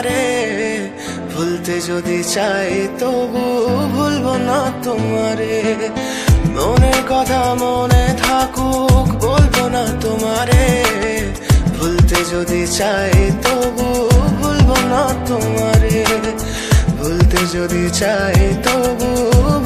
তোমারে, ভুলতে যদি চাই তবু ভুলবো না তোমারে। মনের কথা মনে থাকুক বলবো না তোমারে, ভুলতে যদি চাই তবু ভুলবো না তোমারে, ভুলতে যদি চাই তবু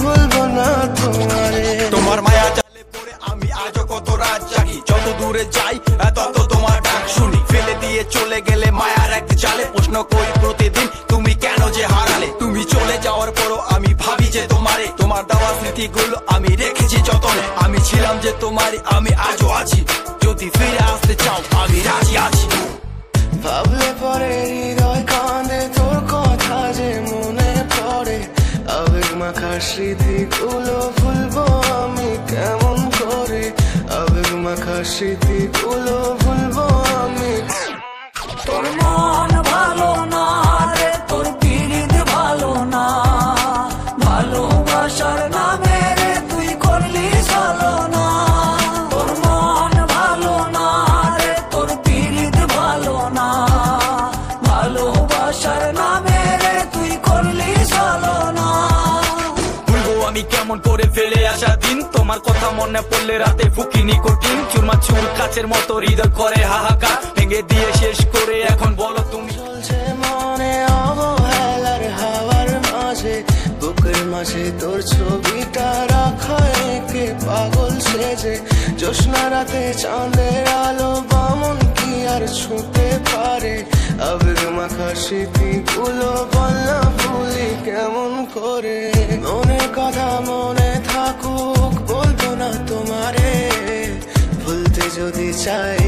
ভুলবো না তোমারে। তোমার মায়া জালে পড়ে আমি আজও কত রাত জাগি, যত দূরে যাই তত তোমার ডাক শুনি। ফেলে দিয়ে চলে গেলে মায়ার এক জালে, প্রশ্ন করি প্রতিদিন তুমি কেন যে হারালে। তুমি চলে যাওয়ার পরও আমি ভাবি যে তোমারে, তোমার দেওয়া স্মৃতিগুলো আমি রেখেছি যতনে। আমি ছিলাম যে তোমারই, আমি আজও আছি, যদি ফিরে আসতে চাও আমি রাজি আছি। ভাবলে পরে হৃদয় কাঁদে, তোর কথা যে মনে পড়ে, আবেগ মাখা স্মৃতিগুলো ভুলবো আমি কেমন করে, আবেগ মাখা স্মৃতিগুলো ভুলবো আমি। তোর মন ভালো না রে, তোর পিরিত ভালো না, ভালোবাসার নামে রে তুই করলি ছলনা। তোর মন ভালো না রে, তোর পিরিত ভালো না, ভালোবাসার নামে রে তুই করলি ছলনা। ভুলবো আমি কেমন করে ফেলে আসা দিন, তোমার কথা মনে পড়লে রাতে ফুকিনি কঠিন। চুরমা চুর কাচের মতো হৃদয় করে হাহাকার, ভেঙে দিয়ে শেষ করে এখন বলো তুমি। চলছে মনে অবহেলার হাওয়ার মাঝে, বুকের মাঝে তোর ছবিটা রাখা একে পাগল সেজে। জ্যোৎস্না রাতে চাঁদের আলো বামন কি আর ছুঁতে পারে, আবেগ মাখা স্মৃতিগুলো বলনা ভুলি কেমন করে। মনের কথা মনে থাকুক বলবো না তোমারে, ভুলতে যদি চাই